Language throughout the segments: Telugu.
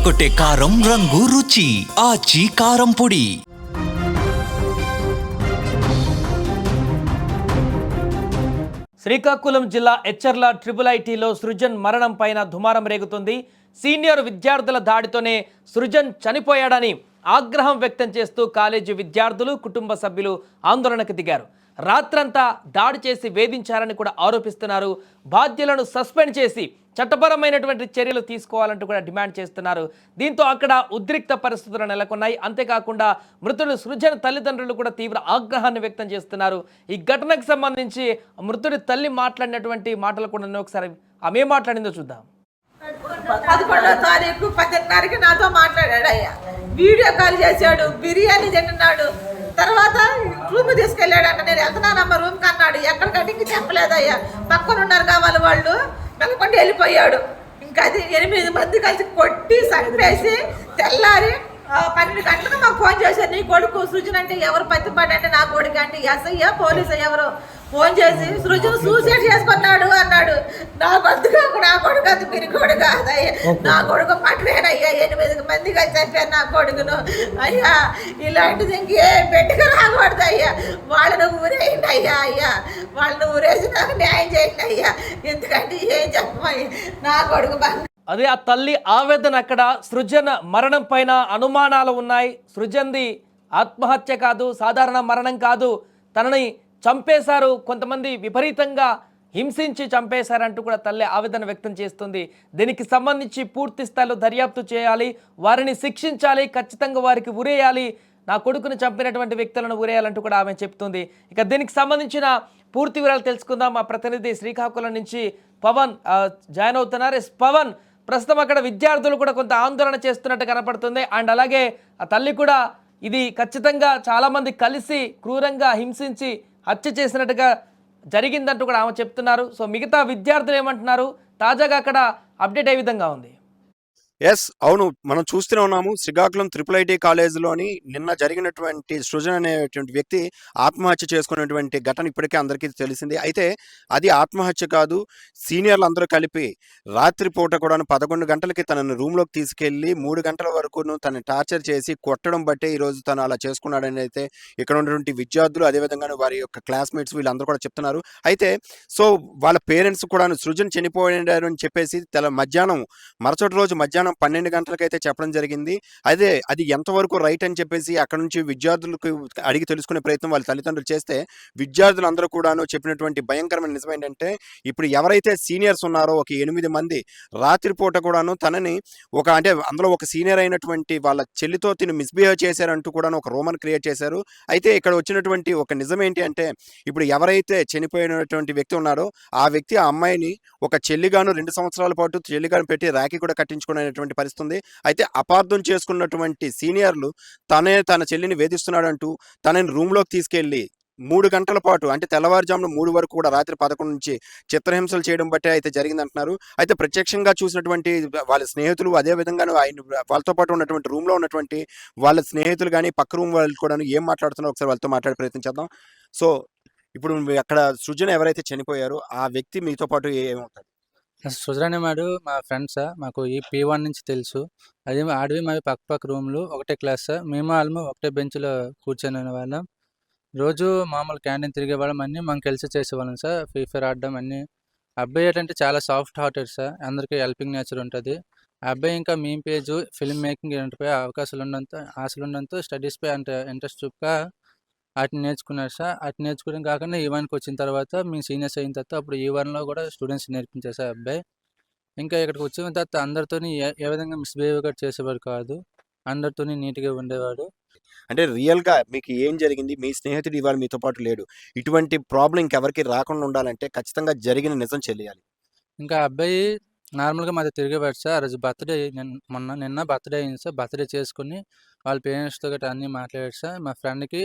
అదరగొట్టే కారం రంగు రుచి ఆచి కారం పొడి. శ్రీకాకుళం జిల్లా ఎచ్చర్ల IIITలో సృజన్ మరణం పైన దుమారం రేగుతుంది. సీనియర్ విద్యార్థుల దాడితోనే సృజన్ చనిపోయాడని ఆగ్రహం వ్యక్తం చేస్తూ కాలేజీ విద్యార్థులు, కుటుంబ సభ్యులు ఆందోళనకు దిగారు. రాత్రంతా దాడి చేసి వేధించారని కూడా ఆరోపిస్తున్నారు. బాధ్యులను సస్పెండ్ చేసి చట్టపరమైనటువంటి చర్యలు తీసుకోవాలంటూ కూడా డిమాండ్ చేస్తున్నారు. దీంతో అక్కడ ఉద్రిక్త పరిస్థితులు నెలకొన్నాయి. అంతేకాకుండా మృతుడు సృజన్ తల్లిదండ్రులు కూడా తీవ్ర ఆగ్రహాన్ని వ్యక్తం చేస్తున్నారు. ఈ ఘటనకు సంబంధించి మృతుడి తల్లి మాట్లాడినటువంటి మాటలు కూడా ఒకసారి ఆమె మాట్లాడిందో చూద్దాం. 11వ తారీఖు 10:30కి నాతో మాట్లాడాడు అయ్యా. వీడియో కాల్ చేశాడు, బిర్యానీ తింటున్నాడు. తర్వాత రూమ్ తీసుకెళ్ళాడు. అక్కడ నేను వెళ్తున్నానమ్మ రూమ్కి అన్నాడు. ఎక్కడికంటే ఇంక చెప్పలేదయ్యా. పక్కన ఉన్నారు కావాలి వాళ్ళు వెళ్ళకుండా వెళ్ళిపోయాడు. ఇంకా అది 8 మంది కలిసి కొట్టి చంపేసి తెల్లారి 12 గంటలకు మాకు ఫోన్ చేశారు. నీ కొడుకు సృజన్ అంటే ఎవరు పత్తిపాడంటే నా కొడుకు అంటే ఎస్ఐ పోలీసు ఎవరు ఫోన్ చేసి సృజన్ సూసైడ్ చేసుకున్నాడు అన్నాడు. నా కొడుకు అది పిరికోడు కాదయ్యా. నా కొడుకు పట్టలేనయ్యా. 8 మంది కలిసి చంపారు నా కొడుకును. అయ్యా ఇలాంటిది ఇంకే పెట్టుకు రాకూడదు అయ్యా. వాళ్ళను ఊరేయండి అయ్యా. వాళ్ళను ఊరేసి నాకు న్యాయం చేయండి అయ్యా. ఎందుకంటే ఏం చెప్పమయ్య నా కొడుకు అదే ఆ తల్లి ఆవేదన. అక్కడ సృజన్ మరణం పైన అనుమానాలు ఉన్నాయి. సృజన్ది ఆత్మహత్య కాదు, సాధారణ మరణం కాదు, తనని చంపేశారు, కొంతమంది విపరీతంగా హింసించి చంపేశారంటూ కూడా తల్లి ఆవేదన వ్యక్తం చేస్తుంది. దీనికి సంబంధించి పూర్తి స్థాయిలో దర్యాప్తు చేయాలి, వారిని శిక్షించాలి, ఖచ్చితంగా వారికి ఉరేయాలి, నా కొడుకుని చంపినటువంటి వ్యక్తులను ఉరేయాలంటూ కూడా ఆమె చెప్తుంది. ఇక దీనికి సంబంధించిన పూర్తి వివరాలు తెలుసుకుందాం. మా ప్రతినిధి శ్రీకాకుళం నుంచి పవన్ జాయిన్ అవుతున్నారు. పవన్, ప్రస్తుతం అక్కడ విద్యార్థులు కూడా కొంత ఆందోళన చేస్తున్నట్టు కనపడుతుంది. అండ్ అలాగే ఆ తల్లి కూడా ఇది ఖచ్చితంగా చాలామంది కలిసి క్రూరంగా హింసించి హత్య చేసినట్టుగా జరిగిందంటూ కూడా ఆమె చెప్తున్నారు. సో మిగతా విద్యార్థులు ఏమంటున్నారు, తాజాగా అక్కడ అప్డేట్ ఏ విధంగా ఉంది? అవును, మనం చూస్తూనే ఉన్నాము. శ్రీకాకుళం IIIT కాలేజీలోని నిన్న జరిగినటువంటి సృజన్ అనేటువంటి వ్యక్తి ఆత్మహత్య చేసుకున్నటువంటి ఘటన ఇప్పటికే అందరికీ తెలిసింది. అయితే అది ఆత్మహత్య కాదు, సీనియర్లు అందరూ కలిపి రాత్రిపూట కూడా 11 గంటలకి తనను రూమ్లోకి తీసుకెళ్ళి 3 గంటల వరకు తనని టార్చర్ చేసి కొట్టడం బట్టే ఈరోజు తను అలా చేసుకున్నాడని అయితే ఇక్కడ ఉన్నటువంటి విద్యార్థులు, అదేవిధంగా వారి యొక్క క్లాస్మేట్స్ వీళ్ళందరూ కూడా చెప్తున్నారు. అయితే సో వాళ్ళ పేరెంట్స్ కూడా సృజన్ చనిపోయాడు అని చెప్పేసి మరుసటి రోజు మధ్యాహ్నం 12 గంటలకైతే చెప్పడం జరిగింది. అది ఎంతవరకు రైట్ అని చెప్పేసి అక్కడ నుంచి విద్యార్థులకు అడిగి తెలుసుకునే ప్రయత్నం వాళ్ళ తల్లిదండ్రులు చేస్తే, విద్యార్థులందరూ కూడాను చెప్పినటువంటి భయంకరమైన నిజం ఏంటంటే, ఇప్పుడు ఎవరైతే సీనియర్స్ ఉన్నారో ఒక 8 మంది రాత్రిపూట కూడాను తనని అంటే అందులో ఒక సీనియర్ అయినటువంటి వాళ్ళ చెల్లితో తిని మిస్బిహేవ్ చేశారంటూ కూడాను ఒక రూమర్ క్రియేట్ చేశారు. అయితే ఇక్కడ వచ్చినటువంటి ఒక నిజం ఏంటి అంటే, ఇప్పుడు ఎవరైతే చనిపోయినటువంటి వ్యక్తి ఉన్నారో ఆ వ్యక్తి ఆ అమ్మాయిని ఒక చెల్లిగాను 2 సంవత్సరాల పాటు చెల్లిగాను పెట్టి రాఖీ కూడా కట్టించుకునే పరిస్థితుంది. అయితే అపార్థం చేసుకున్నటువంటి సీనియర్లు తన చెల్లిని వేధిస్తున్నాడంటూ తనని రూమ్లోకి తీసుకెళ్లి 3 గంటల పాటు, అంటే తెల్లవారుజామున 3 వరకు కూడా రాత్రి 11 నుంచి చిత్రహింసలు చేయడం బట్టే అయితే జరిగిందంటున్నారు. అయితే ప్రత్యక్షంగా చూసినటువంటి వాళ్ళ స్నేహితులు, అదేవిధంగా వాళ్ళతో పాటు ఉన్నటువంటి రూమ్లో ఉన్నటువంటి వాళ్ళ స్నేహితులు కానీ పక్క రూమ్ వాళ్ళు కూడా ఏం మాట్లాడుతున్నారో ఒకసారి వాళ్ళతో మాట్లాడే ప్రయత్నం చేద్దాం. సో ఇప్పుడు అక్కడ సృజన్ ఎవరైతే చనిపోయారో ఆ వ్యక్తి మీతో పాటు ఏమవుతారు? సృజన్ అనేవాడు మా ఫ్రెండ్ సార్. మాకు ఈ P1 నుంచి తెలుసు. అది ఆడివి మావి పక్క రూమ్లు, ఒకటే క్లాస్ సార్. మేము వాళ్ళము ఒకటే బెంచ్లో కూర్చొని వాళ్ళం. రోజు మామూలు క్యాంటీన్ తిరిగేవాళ్ళం, అన్నీ మనం కలిసి చేసేవాళ్ళం సార్. ఫ్రీ ఫైర్ ఆడడం అన్నీ. అబ్బాయి ఏంటంటే చాలా సాఫ్ట్ హార్టెడ్ సార్, అందరికీ హెల్పింగ్ నేచర్ ఉంటుంది. ఆ అబ్బాయి ఇంకా మీమ్ పేజ్, ఫిల్మ్ మేకింగ్ ఇలాంటిపై ఆశలు ఉండడంతో స్టడీస్పై అంటే ఇంట్రెస్ట్ చూపక వాటిని నేర్చుకున్నారు సార్. వాటిని నేర్చుకోవడం కాకుండా ఈవెన్కి వచ్చిన తర్వాత మీ సీనియర్స్ అయిన తర్వాత అప్పుడు ఈవెన్లో కూడా స్టూడెంట్స్ నేర్పించారు సార్ అబ్బాయి. ఇంకా ఇక్కడికి వచ్చిన తర్వాత అందరితో ఏ విధంగా మిస్బిహేవ్ కూడా చేసేవాడు కాదు, అందరితో నీట్గా ఉండేవాడు. అంటే రియల్గా మీకు ఏం జరిగింది? మీ స్నేహితుడు ఇవాళ మీతో పాటు లేడు. ఇటువంటి ప్రాబ్లం ఇంకెవరికి రాకుండా ఉండాలంటే ఖచ్చితంగా జరిగిన నిజం తెలియాలి. ఇంకా అబ్బాయి నార్మల్గా మాతో తిరిగేవాడు సార్. ఆ రోజు బర్త్డే, నిన్న బర్త్డే అయింది సార్. బర్త్డే చేసుకుని వాళ్ళ పేరెంట్స్తో గట్రా అన్నీ మాట్లాడాడు సార్. మా ఫ్రెండ్కి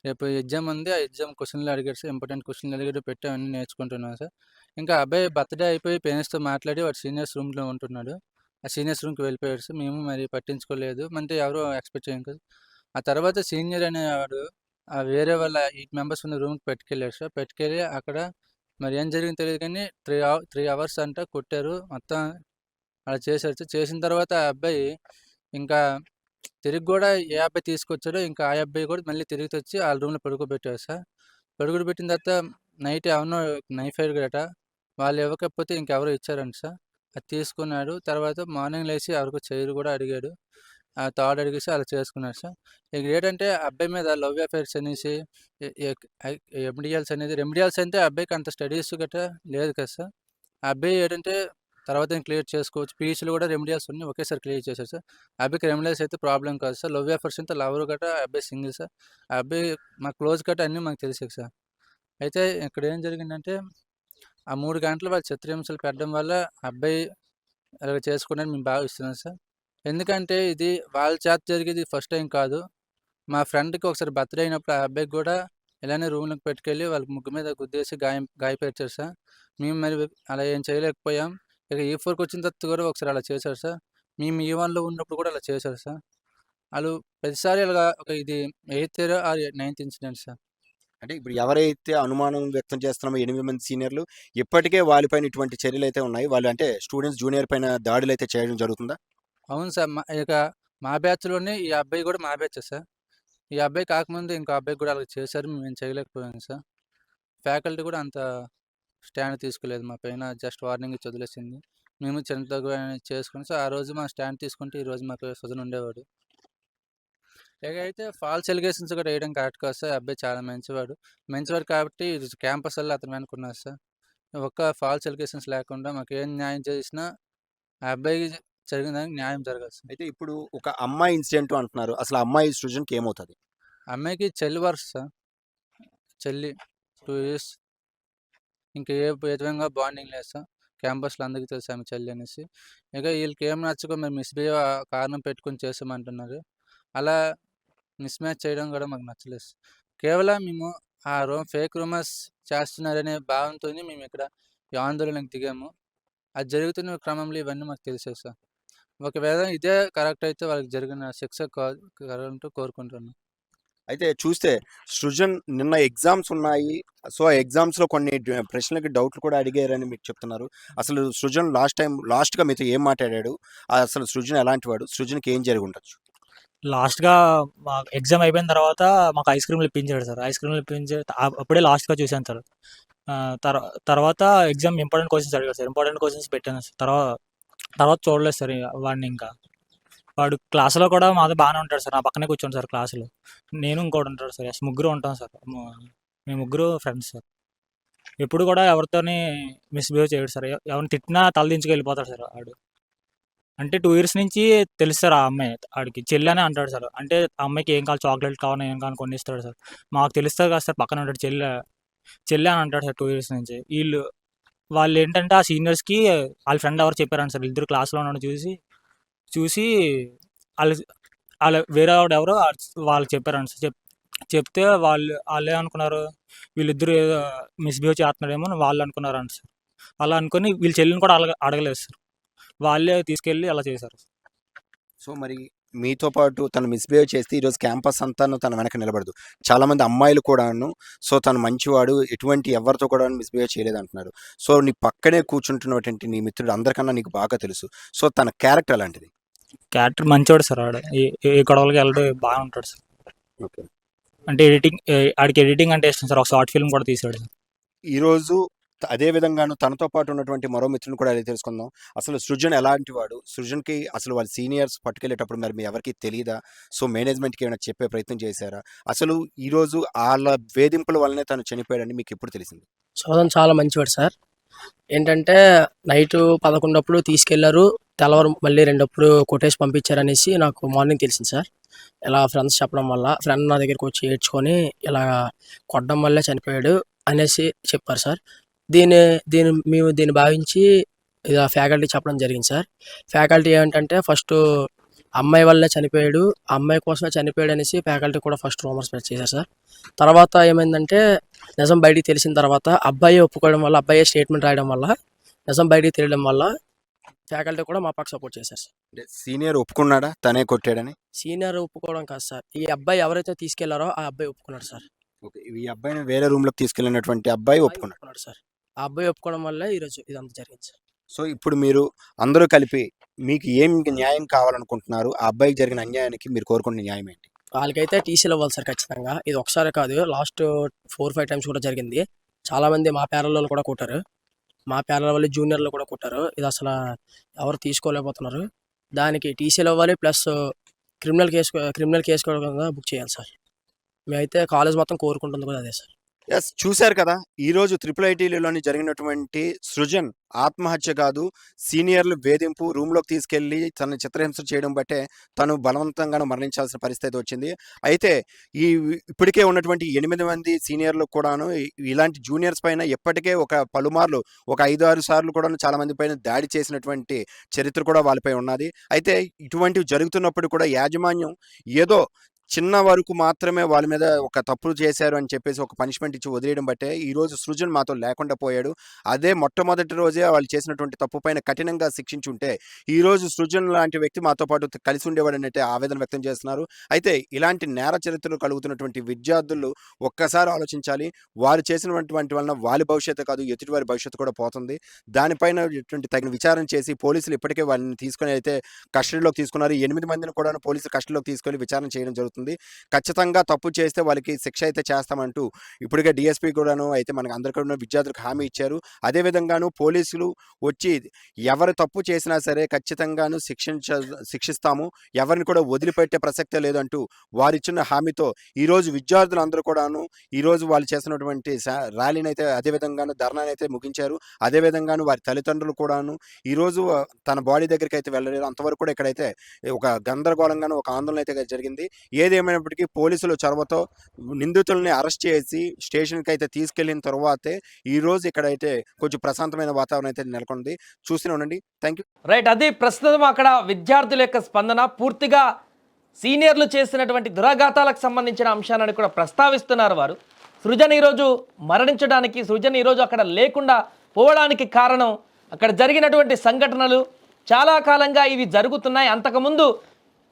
రేపు ఎగ్జామ్ ఉంది, ఆ ఎగ్జామ్ క్వశ్చన్లు అడిగాడు సార్. ఇంపార్టెంట్ క్వశ్చన్లు అడిగాడు, పెట్టి అవన్నీ నేర్చుకుంటున్నాను సార్. ఇంకా అబ్బాయి బర్త్డే అయిపోయి పేరెంట్స్తో మాట్లాడి వాడు సీనియర్స్ రూమ్లో ఉంటున్నాడు. ఆ సీనియర్స్ రూమ్కి వెళ్ళిపోయాడు సార్. మేము మరి పట్టించుకోలేదు, అంటే ఎవరు ఎక్స్పెక్ట్ చేయం కదా. ఆ తర్వాత సీనియర్ అనేవాడు వేరే వాళ్ళ 8 మెంబర్స్ ఉన్న రూమ్కి పెట్టుకెళ్ళాడు సార్. పెట్టుకెళ్ళి అక్కడ మరి ఏం జరిగిందో తెలియదు కానీ 3 అవర్స్ అంట కొట్టారు మొత్తం. అలా చేశారు సార్. చేసిన తర్వాత ఆ అబ్బాయి ఇంకా తిరిగి కూడా ఏ అబ్బాయి తీసుకొచ్చాడో ఇంకా ఆ అబ్బాయి కూడా మళ్ళీ తిరిగి తెచ్చి వాళ్ళ రూమ్లో పడుకోబెట్టారు సార్. పడుకోబెట్టిన తర్వాత నైట్ ఎవరినో నైఫ్ గట వాళ్ళు ఇవ్వకపోతే ఇంకెవరో ఇచ్చారంట సార్. అది తీసుకున్నాడు. తర్వాత మార్నింగ్ లేచి ఎవరికో చైర్ కూడా అడిగాడు. ఆ తాడు అడిగేసి అలా చేసుకున్నాడు సార్. ఇక ఏంటంటే అబ్బాయి మీద లవ్ అఫైర్స్ అనేసి రెమిడియల్స్ అంటే ఆ అబ్బాయికి అంత స్టడీస్ గట్రా లేదు కదా సార్. ఆ అబ్బాయి ఏంటంటే తర్వాత క్లియర్ చేసుకోవచ్చు. పీహెచ్‌లో కూడా రెమిడియల్స్ అన్నీ ఒకేసారి క్లియర్ చేశాడు సార్. ఆ అబ్బాయికి రెమిడియల్స్ అయితే ప్రాబ్లమ్ కాదు సార్. లవ్ అఫైర్స్ అంటే లవర్ గట్రా ఆ అబ్బాయి సింగిల్ సార్. ఆ అబ్బాయి మాకు క్లోజ్ గట్రా అన్నీ మాకు తెలిసాయి సార్. అయితే ఇక్కడ ఏం జరిగిందంటే ఆ 3 గంటలు వాళ్ళు చిత్రహింసలు పెట్టడం వల్ల ఆ అబ్బాయి అలాగ చేసుకున్నాడని మేము భావిస్తున్నాం సార్. ఎందుకంటే ఇది వాళ్ళ చేత జరిగేది ఫస్ట్ టైం కాదు. మా ఫ్రెండ్‌కి ఒకసారి బర్త్‌డే అయినప్పుడు ఆ అబ్బాయికి కూడా ఇలానే రూమ్‌లోకి పెట్టుకెళ్ళి వాళ్ళ ముగ్గు మీద గుద్దేసి గాయపరిచారు సార్. మేము మరి అలా ఏం చేయలేకపోయాం. ఇక E4కి వచ్చిన తర్వాత కూడా ఒకసారి అలా చేశారు సార్. మేము E1లో ఉన్నప్పుడు కూడా అలా చేశారు సార్. ఆళ్ళు ప్రతిసారి ఇలాగా ఇది eighth year are ninth incident sir. అంటే ఇప్పుడు ఎవరైతే అనుమానం వ్యక్తం చేస్తున్నామో 8 మంది సీనియర్లు ఇప్పటికే వాళ్ళపైన ఇటువంటి చర్యలైతే ఉన్నాయి. వాళ్ళు అంటే స్టూడెంట్స్ జూనియర్ పైన దాడులైతే చేయడం జరుగుతుందా? అవును సార్. మా బ్యాచ్‌లోనే ఈ అబ్బాయి కూడా మా బ్యాచే సార్. ఈ అబ్బాయి కాకముందు ఇంకో అబ్బాయికి కూడా అలా చేశారు. మేమేం చేయలేకపోయాం సార్. ఫ్యాకల్టీ కూడా అంత స్టాండ్ తీసుకోలేదు మా పైన. జస్ట్ వార్నింగ్ ఇచ్చి వదిలేసింది. మేము చిన్న తగు చేసుకొని సో, ఆ రోజు మా స్టాండ్ తీసుకుంటే ఈరోజు మాకు సుజన్ ఉండేవాడు. ఇక అయితే ఫాల్స్ ఎలిగేషన్స్ కూడా వేయడం కరెక్ట్ కాదు సార్. ఆ అబ్బాయి చాలా మంచివాడు. మంచివాడు కాబట్టి క్యాంపస్‌లో అతని వెనక ఉన్నారు సార్. ఒక్క ఫాల్స్ ఎలిగేషన్స్ లేకుండా మాకు ఏం న్యాయం చేసినా ఆ అబ్బాయికి జరిగిన దానికి న్యాయం జరగాలి సార్. అయితే ఇప్పుడు ఒక అమ్మాయి ఇన్సిడెంట్ అంటున్నారు. అసలు ఆ అమ్మాయి సృజన్‌కి ఏమవుతది? అమ్మాయికి చెల్లి వరుస సార్. చెల్లి 2 ఇయర్స్. ఇంక ఏ విధంగా బాండింగ్ లేదు సార్. క్యాంపస్‌లో అందరికీ తెలుసు ఆమె చెల్లి అనేసి. ఇక ఈళ్ళకి ఏం నచ్చకో మేము మిస్‌బిహేవ్ కారణం పెట్టుకొని చేసామంటున్నారు. అలా మిస్‌మ్యాచ్ చేయడం కూడా మాకు నచ్చలేదు సార్. కేవలం మేము ఆ ఫేక్ రూమర్స్ చేస్తున్నారనే భావంతోని మేము ఇక్కడ ఈ ఆందోళనకు దిగాము. అది జరుగుతున్న క్రమంలో ఇవన్నీ మాకు తెలిసాయి సార్. ఒకవేళ ఇదే కరెక్ట్ అయితే వాళ్ళకి జరిగిన శిక్ష కలుగుతుంటూ కోరుకుంటున్నాను. అయితే చూస్తే సృజన్ నిన్న ఎగ్జామ్స్ ఉన్నాయి. సో, ఆ ఎగ్జామ్స్‌లో కొన్ని ప్రశ్నలకి డౌట్‌లు కూడా అడిగారని మీకు చెప్తున్నారు. అసలు సృజన్ లాస్ట్‌గా మీతో ఏం మాట్లాడాడు? అసలు సృజన్ ఎలాంటివాడు? సృజన్‌కి ఏం జరిగుండొచ్చు? లాస్ట్‌గా మాకు ఎగ్జామ్ అయిపోయిన తర్వాత మాకు ఐస్ క్రీమ్‌లు ఇప్పించాడు సార్. ఐస్ క్రీమ్‌లు ఇప్పించి అప్పుడే లాస్ట్‌గా చూశాను సార్. తర్వాత ఎగ్జామ్ ఇంపార్టెంట్ క్వెషన్స్ అడిగాడు సార్. ఇంపార్టెంట్ క్వెషన్స్ పెట్టాను సార్. తర్వాత చూడలేదు సార్ వాడిని ఇంకా. వాడు క్లాస్‌లో కూడా మాతో బాగానే ఉంటాడు సార్. నా పక్కనే కూర్చోండి సార్ క్లాస్‌లో. నేను ఇంకోడు ఉంటాడు సార్. ముగ్గురు ఉంటాం సార్. మేము ముగ్గురు ఫ్రెండ్స్ సార్. ఎప్పుడు కూడా ఎవరితోని మిస్‌బిహేవ్ చేయడు సార్. ఎవరిని తిట్టినా తలదించుకు వెళ్ళిపోతాడు సార్ ఆడు. అంటే 2 ఇయర్స్ నుంచి తెలుసు సార్ ఆ అమ్మాయి. ఆడికి చెల్లి అనే అంటాడు సార్. అంటే ఆ అమ్మాయికి ఏం కావాలి చాక్లెట్ కావాలా ఏం కావాలని కొనిస్తాడు సార్. మాకు తెలుస్తది కదా సార్ పక్కన ఉంటాడు చెల్లి అని అంటాడు సార్ 2 ఇయర్స్ నుంచి. వాళ్ళు ఏంటంటే ఆ సీనియర్స్‌కి వాళ్ళ ఫ్రెండ్ ఎవరో చెప్పారంట సార్. ఇద్దరు క్లాస్‌లో ఉన్నాడు చూసి ఆళ్ళు వేరే ఎవరో వాళ్ళకి చెప్పారంట సార్. చెప్తే వాళ్ళేమనుకున్నారు, వీళ్ళిద్దరూ ఏదో మిస్‌బిహేవ్ చేస్తున్నాడేమో అని వాళ్ళు అనుకున్నారంట సార్. అలా అనుకోని వీళ్ళ చెల్లిని కూడా అడగలేదు సార్. వాళ్ళే తీసుకెళ్ళి అలా చేశారు. సో, మరి మీతో పాటు తను మిస్‌బిహేవ్ చేస్తే ఈరోజు క్యాంపస్ అంతాను తన వెనక నిలబడదు. చాలామంది అమ్మాయిలు కూడాను సో, తను మంచివాడు, ఎటువంటి ఎవరితో కూడా మిస్‌బిహేవ్ చేయలేదంటున్నారు. సో, నీ పక్కనే కూర్చుంటున్నటువంటి నీ మిత్రుడు అందరికన్నా నీకు బాగా తెలుసు. సో, తన క్యారెక్టర్ ఎలాంటిది? క్యారెక్టర్ మంచోడు సార్ ఆడు. ఏ గొడవలకి వెళ్ళడు బాగుంటాడు సార్. ఓకే. అంటే ఆడికి ఎడిటింగ్ అంటే ఇష్టం సార్. ఒక షార్ట్ ఫిల్మ్ కూడా తీశాడు సార్. ఈరోజు అదే విధంగాను తనతో పాటు ఉన్నటువంటి మరో మిత్రుని కూడా అడిగి తెలుసుకుందాం. అసలు సృజన్ ఎలాంటి వాడు? సృజన్‌కి అసలు వాళ్ళ సీనియర్స్ పట్టుకెళ్ళేటప్పుడు మరి మీ ఎవరికీ తెలీదా? సో, మేనేజ్‌మెంట్‌కి ఏమైనా చెప్పే ప్రయత్నం చేశారా? అసలు ఈరోజు ఆళ్ళ వేధింపుల వల్లనే తను చనిపోయాడని మీకు ఎప్పుడు తెలిసింది? సోదన్ చాలా మంచివాడు సార్. ఏంటంటే నైటు 11 అప్పుడు తీసుకెళ్లారు. తెల్లవారు మళ్ళీ 2 అప్పుడు కొట్టేసి పంపించారనేసి నాకు మార్నింగ్ తెలిసింది సార్. ఇలా ఫ్రెండ్స్ చెప్పడం వల్ల ఫ్రెండ్ నా దగ్గరికి వచ్చి ఏడ్చుకొని ఇలా కొట్టడం వల్లే చనిపోయాడు అనేసి చెప్పారు సార్. మేము దీన్ని భావించి ఇలా ఫ్యాకల్టీ చెప్పడం జరిగింది సార్. ఫ్యాకల్టీ ఏంటంటే ఫస్టు అమ్మాయి వల్లే చనిపోయాడు, ఆ అమ్మాయి కోసమే చనిపోయాడు అనేసి ఫ్యాకల్టీ కూడా ఫస్ట్ రూమర్ స్ప్రెడ్ చేశారు సార్. తర్వాత ఏమైందంటే నిజం బయటికి తెలిసిన తర్వాత అబ్బాయి ఒప్పుకోవడం వల్ల, అబ్బాయి స్టేట్మెంట్ రాయడం వల్ల, నిజం బయటికి తెలియడం వల్ల ఫ్యాకల్టీ కూడా మా పక్క సపోర్ట్ చేశారు సార్. అంటే సీనియర్ ఒప్పుకున్నాడా తనే కొట్టాడని? సీనియర్ ఒప్పుకోవడం కాదు సార్. ఈ అబ్బాయి ఎవరైతే తీసుకెళ్లారో ఆ అబ్బాయి ఒప్పుకున్నాడు సార్. ఓకే. ఈ అబ్బాయిని వేరే రూమ్‌లోకి తీసుకెళ్ళినటువంటి అబ్బాయి ఒప్పుకున్నాడు. సార్. ఆ అబ్బాయి ఒప్పుకోవడం వల్ల ఈరోజు ఇదంతా జరిగింది సార్. సో, ఇప్పుడు మీరు అందరూ కలిపి మీకు ఏం న్యాయం కావాలనుకుంటున్నారు? ఆ అబ్బాయికి జరిగిన అన్యాయానికి మీరు కోరుకునే న్యాయం ఏంటి? వాళ్ళకైతే టీసీలు ఇవ్వాలి సార్ ఖచ్చితంగా. ఇది ఒకసారి కాదు, లాస్ట్ 4-5 టైమ్స్ కూడా జరిగింది. చాలామంది మా పేరల్లో కూడా కొట్టారు. మా పేరల వాళ్ళు జూనియర్లు కూడా కొట్టారు. ఇది అసలు ఎవరు తీసుకోలేకపోతున్నారు. దానికి టీసీలు ఇవ్వాలి, ప్లస్ క్రిమినల్ కేసు కూడా బుక్ చేయాలి సార్. మేమైతే కాలేజ్ మొత్తం కోరుకుంటుంది కూడా అదే సార్. ఎస్, చూశారు కదా, ఈరోజు IIITలోని జరిగినటువంటి సృజన్ ఆత్మహత్య కాదు, సీనియర్లు వేధింపు, రూమ్లోకి తీసుకెళ్లి తన చిత్రహింస చేయడం బట్టే తను బలవంతంగాను మరణించాల్సిన పరిస్థితి వచ్చింది. అయితే ఇప్పటికే ఉన్నటువంటి 8 మంది సీనియర్లు కూడాను ఇలాంటి జూనియర్స్ పైన ఎప్పటికే పలుమార్లు 5-6 సార్లు కూడా చాలా మంది పైన దాడి చేసినటువంటి చరిత్ర కూడా వాళ్ళపై ఉన్నది. అయితే ఇటువంటివి జరుగుతున్నప్పుడు కూడా యాజమాన్యం ఏదో చిన్న వరకు మాత్రమే వాళ్ళ మీద ఒక తప్పులు చేశారు అని చెప్పేసి ఒక పనిష్మెంట్ ఇచ్చి వదిలేయడం బట్టే ఈరోజు సృజన్ మాతో లేకుండా పోయాడు. అదే మొట్టమొదటి రోజే వాళ్ళు చేసినటువంటి తప్పు పైన కఠినంగా శిక్షించుంటే ఈరోజు సృజన్ లాంటి వ్యక్తి మాతో పాటు కలిసి ఉండేవాడనైతే ఆవేదన వ్యక్తం చేస్తున్నారు. అయితే ఇలాంటి నేర చరిత్రలు కలుగుతున్నటువంటి విద్యార్థులు ఒక్కసారి ఆలోచించాలి. వారు చేసినటువంటి వలన వాళ్ళ భవిష్యత్తు కాదు, ఎదుటివారి భవిష్యత్తు కూడా పోతుంది. దానిపైన తగిన విచారణ చేసి పోలీసులు ఇప్పటికే వాళ్ళని తీసుకొని అయితే కస్టడీలోకి తీసుకున్నారు. 8 మందిని కూడా పోలీసులు కస్టడీలోకి తీసుకొని విచారణ చేయడం జరుగుతుంది. ఖచ్చితంగా తప్పు చేస్తే వాళ్ళకి శిక్ష అయితే చేస్తామంటూ ఇప్పటికే డిఎస్పీ కూడాను అయితే మనకు అందరికీ విద్యార్థులకు హామీ ఇచ్చారు. అదేవిధంగాను పోలీసులు వచ్చి ఎవరు తప్పు చేసినా సరే ఖచ్చితంగాను శిక్షిస్తాము, ఎవరిని కూడా వదిలిపెట్టే ప్రసక్తే లేదంటూ వారిచ్చిన హామీతో ఈరోజు విద్యార్థులందరూ కూడాను ఈరోజు వాళ్ళు చేసినటువంటి ర్యాలీని అయితే అదేవిధంగాను ధర్నాని అయితే ముగించారు. అదేవిధంగాను వారి తల్లిదండ్రులు కూడాను ఈరోజు తన బాడీ దగ్గరికి అయితే వెళ్ళలేదు. అంతవరకు కూడా ఇక్కడైతే ఒక గందరగోళంగాను ఒక ఆందోళన అయితే జరిగింది. ఏదేమైనప్పటికీ పోలీసులు చొరవతో నిందితుల్ని అరెస్ట్ చేసి స్టేషన్కి అయితే తీసుకెళ్లిన తర్వాతే ఈరోజు ఇక్కడైతే కొంచెం ప్రశాంతమైన వాతావరణం అయితే నెలకొంది. చూస్తూనే ఉండండి. Thank you. రైట్, అది ప్రస్తుతం అక్కడ విద్యార్థుల యొక్క స్పందన. పూర్తిగా సీనియర్లు చేసినటువంటి దురాఘాతాలకు సంబంధించిన అంశాలను కూడా ప్రస్తావిస్తున్నారు వారు. సృజన్ ఈరోజు మరణించడానికి, సృజన్ ఈరోజు అక్కడ లేకుండా పోవడానికి కారణం అక్కడ జరిగినటువంటి సంఘటనలు. చాలా కాలంగా ఇవి జరుగుతున్నాయి. అంతకుముందు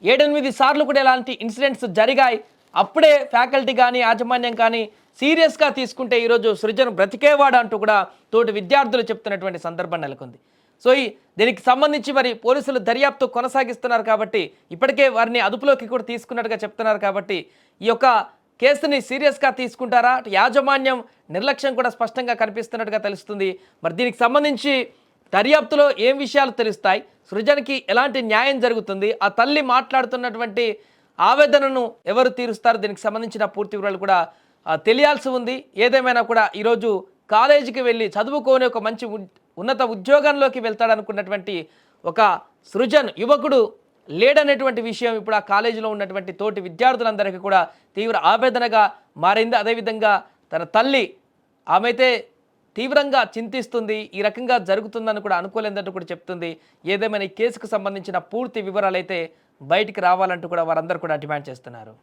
7-8 సార్లు కూడా ఇలాంటి ఇన్సిడెంట్స్ జరిగాయి. అప్పుడే ఫ్యాకల్టీ కానీ యాజమాన్యం కానీ సీరియస్గా తీసుకుంటే ఈరోజు సృజన్ బ్రతికేవాడు అంటూ కూడా తోటి విద్యార్థులు చెప్తున్నటువంటి సందర్భం నెలకొంది. సో దీనికి సంబంధించి మరి పోలీసులు దర్యాప్తు కొనసాగిస్తున్నారు కాబట్టి, ఇప్పటికే వారిని అదుపులోకి కూడా తీసుకున్నట్టుగా చెప్తున్నారు కాబట్టి ఈ యొక్క కేసుని సీరియస్గా తీసుకుంటారా? యాజమాన్యం నిర్లక్ష్యం కూడా స్పష్టంగా కనిపిస్తున్నట్టుగా తెలుస్తుంది. మరి దీనికి సంబంధించి దర్యాప్తులో ఏం విషయాలు తెలుస్తాయి, సృజన్కి ఎలాంటి న్యాయం జరుగుతుంది, ఆ తల్లి మాట్లాడుతున్నటువంటి ఆవేదనను ఎవరు తీరుస్తారు, దీనికి సంబంధించిన పూర్తి వివరాలు కూడా తెలియాల్సి ఉంది. ఏదేమైనా కూడా ఈరోజు కాలేజీకి వెళ్ళి చదువుకొని ఒక మంచి ఉన్నత ఉద్యోగంలోకి వెళ్తాడనుకున్నటువంటి ఒక సృజన్ యువకుడు లేడనేటువంటి విషయం ఇప్పుడు ఆ కాలేజీలో ఉన్నటువంటి తోటి విద్యార్థులందరికీ కూడా తీవ్ర ఆవేదనగా మారింది. అదేవిధంగా తన తల్లి ఆమె అయితే తీవ్రంగా చింతిస్తుంది. ఈ రకంగా జరుగుతుందని కూడా అనుకోలేదంటూ కూడా చెప్తుంది. ఏదేమైనా ఈ కేసుకు సంబంధించిన పూర్తి వివరాలు అయితే బయటికి రావాలంటూ కూడా వారందరూ కూడా డిమాండ్ చేస్తున్నారు.